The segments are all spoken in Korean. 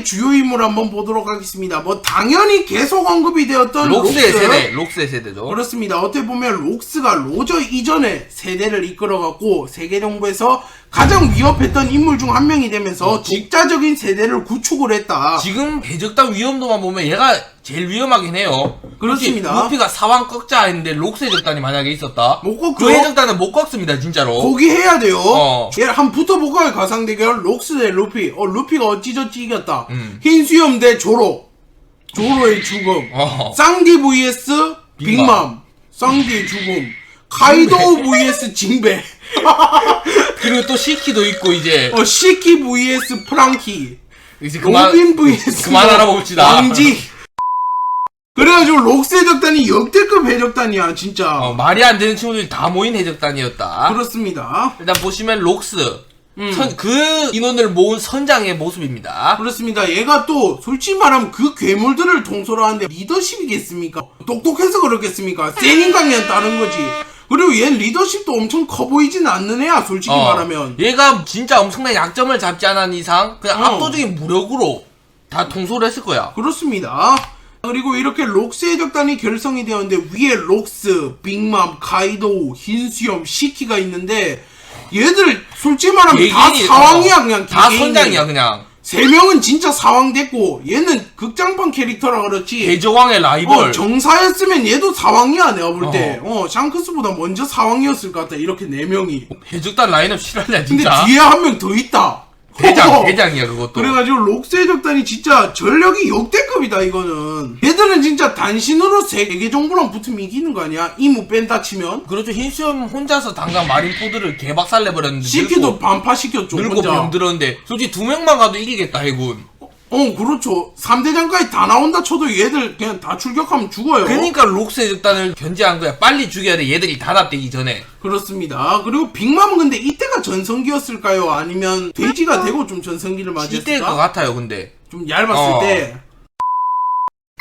주요 인물 한번 보도록 하겠습니다. 뭐 당연히 계속 언급이 되었던 록스의 세대, 록스의 세대죠. 그렇습니다. 어떻게 보면 록스가 로저 이전의 세대를 이끌어갔고 세계 정부에서 가장 위협했던 인물 중 한 명이 되면서 독자적인 세대를 구축을 했다. 지금 해적단 위험도만 보면 얘가 제일 위험하긴 해요. 그렇습니다. 루피가 사왕 꺾자 했는데 록스 해적단이 만약에 있었다. 못 꺾죠. 그 해적단은 못 꺾습니다, 진짜로. 포기해야 돼요. 얘를 한번 붙어볼까요? 가상대결 록스 대 루피. 루피가 어찌저찌 이겼다. 흰수염 대 조로. 조로의 죽음. 쌍디 vs 빅맘. 쌍디의 죽음. 카이도 vs 징베. 그리고 또 시키도 있고 이제 시키 vs 프랑키. 이제 로빈 vs 그만 알아봅시다. 왕지. 그래가지고 록스 해적단이 역대급 해적단이야 진짜. 말이 안 되는 친구들이 다 모인 해적단이었다. 그렇습니다. 일단 보시면 록스 그 인원을 모은 선장의 모습입니다. 그렇습니다. 얘가 또 솔직히 말하면 그 괴물들을 통솔 하는데 리더십이겠습니까? 똑똑해서 그렇겠습니까? 센 인간이란 다른 거지. 그리고 얘 리더십도 엄청 커 보이진 않는 애야 솔직히 말하면. 얘가 진짜 엄청난 약점을 잡지 않은 이상 그냥 압도적인 무력으로 다 통솔을 했을 거야. 그렇습니다. 그리고 이렇게 록스 해적단이 결성이 되었는데 위에 록스, 빅맘, 카이도, 흰수염, 시키가 있는데 얘들 솔직히 말하면 다 사왕이야 그냥. 다 선장이야 그냥. 3명은 진짜 사왕 됐고 얘는 극장판 캐릭터라 그렇지 대저왕의 라이벌. 정사였으면 얘도 사왕이야 내가 볼 때. 샹크스보다 먼저 사왕이었을 것 같다. 이렇게 4명이. 해적단 라인업 실화냐 진짜. 근데 뒤에 한 명 더 있다. 대장이야 그것도. 그래가지고 록스 해적단이 진짜 전력이 역대급이다 이거는. 얘들은 진짜 단신으로 세계 정부랑 붙으면 이기는 거 아니야? 이무 뺀다 치면. 그렇죠. 흰수염 혼자서 당장 마린포드를 개박살 내버렸는데 시키도 반파시켰죠 늙고 혼자. 병들었는데 솔직히 2명만 가도 이기겠다 해군. 그렇죠. 3대장까지 다 나온다 쳐도 얘들 그냥 다 출격하면 죽어요. 그러니까 록스 해적단을 견제한 거야. 빨리 죽여야 돼. 얘들이 다 납되기 전에. 그렇습니다. 그리고 빅맘은 근데 이때가 전성기였을까요? 아니면 돼지가 되고 좀 전성기를 맞이했을까? 이때일 것 같아요 근데. 좀 얇았을 때.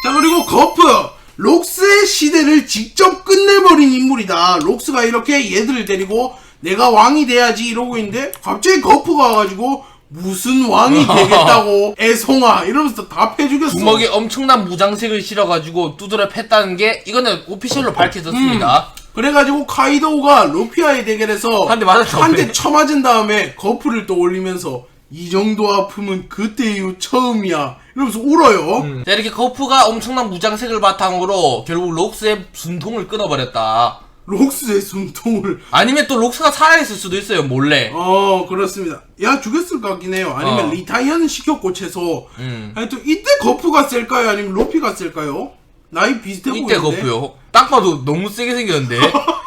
자 그리고 거프. 록스의 시대를 직접 끝내버린 인물이다. 록스가 이렇게 얘들을 데리고 내가 왕이 돼야지 이러고 있는데 갑자기 거프가 와가지고 무슨 왕이 되겠다고 애송아 이러면서 다 패죽였어. 주먹에 엄청난 무장색을 실어가지고 두드려 팼다는 게 이거는 오피셜로 밝혀졌습니다. 그래가지고 카이도우가 루피와의 대결에서 한 대 맞았죠. 한 대 쳐맞은 다음에 거프를 또 올리면서 이 정도 아픔은 그때 이후 처음이야 이러면서 울어요. 자, 이렇게 거프가 엄청난 무장색을 바탕으로 결국 록스의 숨통을 끊어버렸다. 록스의 숨통을. 아니면 또 록스가 살아있을 수도 있어요 몰래. 그렇습니다. 야 죽였을 것 같긴 해요. 아니면 리타이어는 시켰고 최소. 하여튼 이때 거프가 셀까요? 아니면 루피가 셀까요? 나이 비슷해 보이는데. 이때 거프요. 딱 봐도 너무 세게 생겼는데.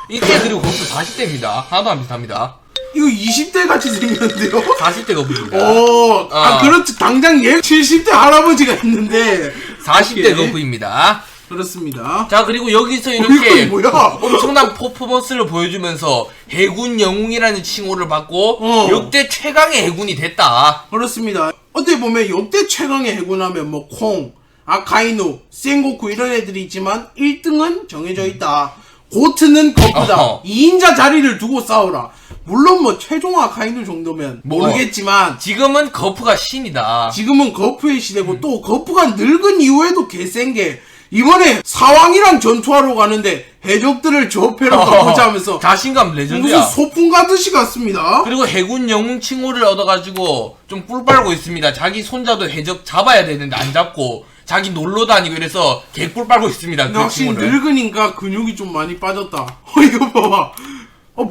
이때 그리고 거프 40대입니다. 하나도 안 비슷합니다. 이거 20대 같이 생겼는데요? 40대 거프입니다. 그렇지. 당장 얘 70대 할아버지가 있는데 40대 거프입니다. 그렇습니다. 자 그리고 여기서 이렇게 뭐야? 엄청난 퍼포먼스를 보여주면서 해군 영웅이라는 칭호를 받고 역대 최강의 해군이 됐다. 그렇습니다. 어떻게 보면 역대 최강의 해군하면 뭐 콩, 아카이누, 센고쿠 이런 애들이 있지만 1등은 정해져 있다. 고트는 거프다. 2인자 자리를 두고 싸우라. 물론 뭐 최종 아카이누 정도면 모르겠지만 지금은 거프가 신이다. 지금은 거프의 시대고 또 거프가 늙은 이후에도 개센 게 이번에 사왕이랑 전투하러 가는데 해적들을 저 패로 가보자 하면서 자신감 레전드야. 무슨 소풍 가듯이 갔습니다. 그리고 해군 영웅 칭호를 얻어가지고 좀 꿀 빨고 있습니다. 자기 손자도 해적 잡아야 되는데 안 잡고 자기 놀러 다니고 이래서 개꿀 빨고 있습니다. 그 역시 칭호를. 늙으니까 근육이 좀 많이 빠졌다. 이거 봐봐.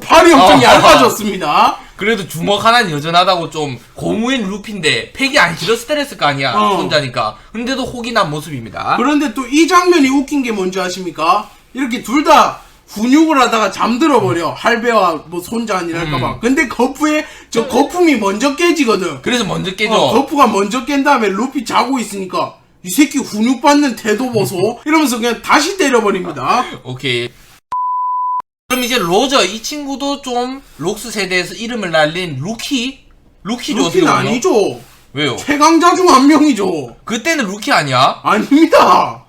팔이 엄청 얇아졌습니다. 그래도 주먹 하나는 여전하다고. 좀 고무인 루피인데 팩이 안 길었을 때랬을 거 아니야 손자니까. 근데도 혹이 난 모습입니다. 그런데 또 이 장면이 웃긴 게 뭔지 아십니까? 이렇게 둘 다 훈육을 하다가 잠들어 버려. 할배와 뭐 손자 아니랄까봐. 근데 거프의 저 거품이 먼저 깨지거든. 그래서 먼저 깨져. 거프가 먼저 깬 다음에 루피 자고 있으니까 이 새끼 훈육 받는 태도 보소 이러면서 그냥 다시 때려버립니다. 오케이. 그럼 이제 로저 이 친구도 좀 록스 세대에서 이름을 날린 루키죠. 루키는 아니죠. 왜요? 최강자 중 한 명이죠. 그때는 루키 아니야? 아닙니다.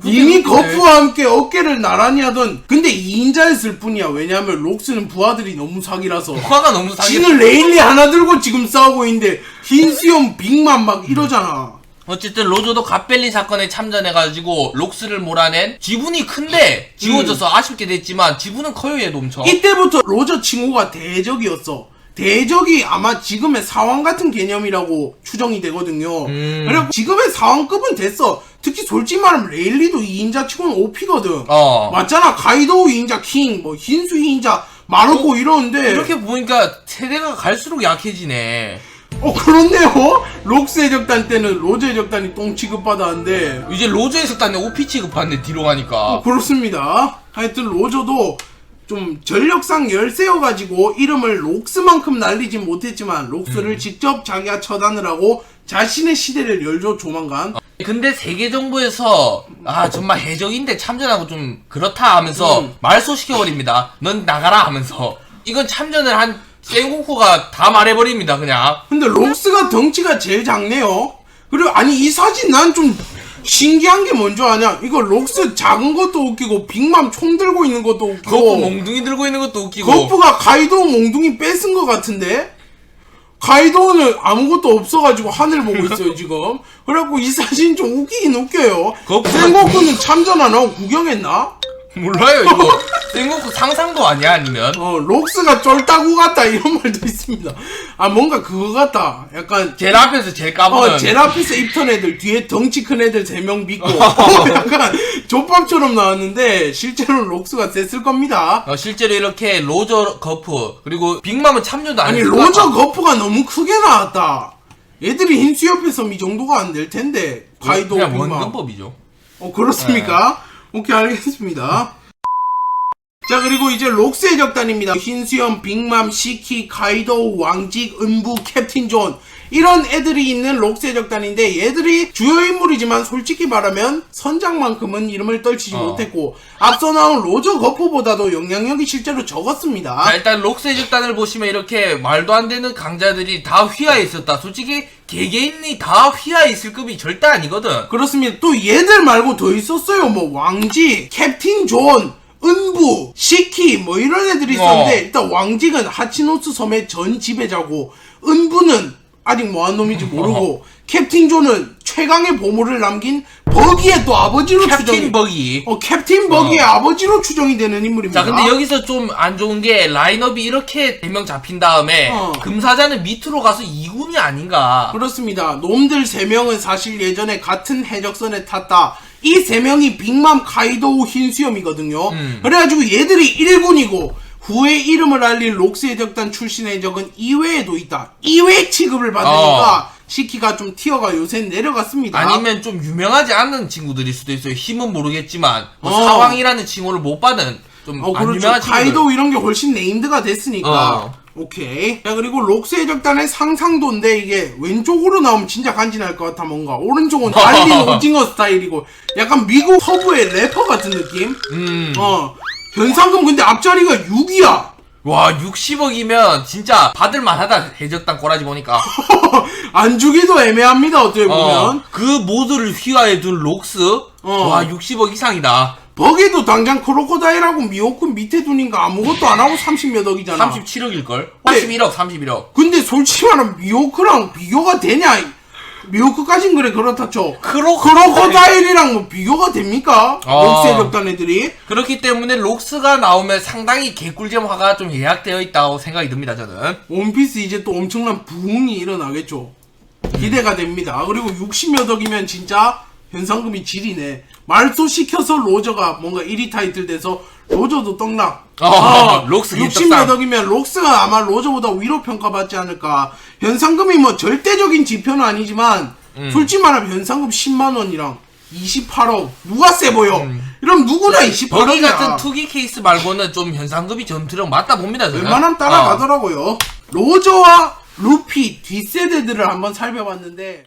이미 루키인데. 거프와 함께 어깨를 나란히 하던. 근데 2인자였을 뿐이야. 왜냐하면 록스는 부하들이 너무 사기라서. 화가 너무 상해. 지는 레일리 하나 들고 지금 싸우고 있는데 흰수염 빅맘 막 이러잖아. 어쨌든 로저도 갓벨리 사건에 참전해가지고 록스를 몰아낸 지분이 큰데 지워져서 아쉽게 됐지만 지분은 커요 얘도 엄청. 이때부터 로저 칭호가 대적이었어. 대적이 아마 지금의 사왕 같은 개념이라고 추정이 되거든요. 그래서 지금의 사왕급은 됐어. 특히 솔직히 말하면 레일리도 2인자 치고는 OP거든. 맞잖아. 가이도 2인자 킹, 뭐 흰수 2인자 마르코 이러는데 이렇게 보니까 세대가 갈수록 약해지네. 그렇네요. 록스 해적단 때는 로저 해적단이 똥 취급받았는데 이제 로저 해적단에 OP 취급받네 뒤로 가니까. 그렇습니다. 하여튼 로저도 좀 전력상 열세여가지고 이름을 록스만큼 날리진 못했지만 록스를 직접 자기가 처단을 하고 자신의 시대를 열죠 조만간. 근데 세계 정부에서 정말 해적인데 참전하고 좀 그렇다 하면서 말소시켜버립니다. 넌 나가라 하면서. 이건 참전을 한 센고쿠가 다 말해버립니다 그냥. 근데 록스가 덩치가 제일 작네요. 그리고 아니 이 사진 난 좀 신기한 게 뭔지 아냐? 이거 록스 작은 것도 웃기고 빅맘 총 들고 있는 것도 웃기고 거프 몽둥이 들고 있는 것도 웃기고 거프가 가이도 몽둥이 뺏은 것 같은데 가이도는 아무것도 없어가지고 하늘 보고 있어요 지금. 그래갖고 이 사진 좀 웃기긴 웃겨요. 센고쿠는 참전 안 하고 구경했나? 몰라요 이거. 센고쿠 상상도 아니야 아니면? 록스가 쫄따구 같다 이런 말도 있습니다. 뭔가 그거 같다. 약간 제일 앞에서 제일 까부는. 제일 앞에서 입턴 애들 뒤에 덩치 큰 애들 3명 믿고 약간 족밥처럼 나왔는데 실제로는 록스가 셌을 겁니다. 실제로 이렇게 로저 거프 그리고 빅맘은 참여도 안 아니 했을 로저 거프가 너무 크게 나왔다. 애들이 흰 수염 섬 이 정도가 안 될 텐데 가이도 그냥 빅맘. 원근법이죠. 그렇습니까? 오케이 알겠습니다. 자 그리고 이제 록스 해적단입니다. 흰수염, 빅맘, 시키, 가이도, 왕직, 은부, 캡틴 존 이런 애들이 있는 록스 해적단인데 얘들이 주요 인물이지만 솔직히 말하면 선장만큼은 이름을 떨치지 못했고 앞서 나온 로저 거프보다도 영향력이 실제로 적었습니다. 자, 일단 록스 해적단을 보시면 이렇게 말도 안 되는 강자들이 다 휘하에 있었다. 솔직히 개개인이 다 휘하에 있을 급이 절대 아니거든. 그렇습니다. 또 얘들 말고 더 있었어요. 뭐 왕직, 캡틴 존, 은부, 시키 뭐 이런 애들이 있었는데 일단 왕직은 하치노스 섬의 전 지배자고 은부는 아직 뭐한 놈인지 모르고 캡틴 존은 최강의 보물을 남긴 버기의 또 아버지로 캡틴 버기. 캡틴 버기의 아버지로 추정이 되는 인물입니다. 자 근데 여기서 좀 안 좋은 게 라인업이 이렇게 4명 잡힌 다음에 금사자는 밑으로 가서 2군이 아닌가. 그렇습니다. 놈들 3명은 사실 예전에 같은 해적선에 탔다. 이 3명이 빅맘, 카이도우, 흰수염이거든요. 그래가지고 얘들이 1군이고 후에 이름을 알린 록스 해적단 출신 해적은 2회에도 있다. 2회 취급을 받으니까 시키가 좀 티어가 요새 내려갔습니다. 아니면 좀 유명하지 않은 친구들일 수도 있어요. 힘은 모르겠지만 뭐 사왕이라는 칭호를 못 받은 좀 안 그렇죠. 유명한 친구들. 카이도우 이런 게 훨씬 네임드가 됐으니까. 오케이. 자 그리고 록스 해적단의 상상도인데 이게 왼쪽으로 나오면 진짜 간지날 것 같아 뭔가. 오른쪽은 달린 오징어 스타일이고 약간 미국 서부의 래퍼 같은 느낌. 변상금 근데 앞자리가 6이야. 와 60억이면 진짜 받을만하다. 해적단 꼬라지 보니까. 안 주기도 애매합니다 어떻게 보면. 그 모두를 휘하에 둔 록스. 와 60억 이상이다. 버기도 당장 크로코다일하고 미호크 밑에 두니까 아무것도 안 하고 30몇 억이잖아. 37억일걸? 31억 31억. 근데 솔직히 말하면 미호크랑 비교가 되냐? 미호크까진 그래 그렇다 쳐. 크로코다일이랑 뭐 비교가 됩니까? 록스 해적단 애들이. 그렇기 때문에 록스가 나오면 상당히 개꿀잼화가 좀 예약되어 있다고 생각이 듭니다 저는. 원피스 이제 또 엄청난 부흥이 일어나겠죠. 기대가 됩니다. 그리고 60몇 억이면 진짜 현상금이 질이네. 말소시켜서 로저가 뭔가 1위 타이틀 돼서 로저도 떡락. 록스 60몇 억이면 록스가 아마 로저보다 위로 평가받지 않을까. 현상금이 뭐 절대적인 지표는 아니지만 솔직히 말하면 현상금 10만원이랑 28억 누가 세 보여? 이러면 누구나 28억이야. 버기 같은 투기 케이스 말고는 좀 현상금이 전투력 맞다 봅니다 저는. 웬만하면 따라가더라고요. 로저와 루피 뒷세대들을 한번 살펴봤는데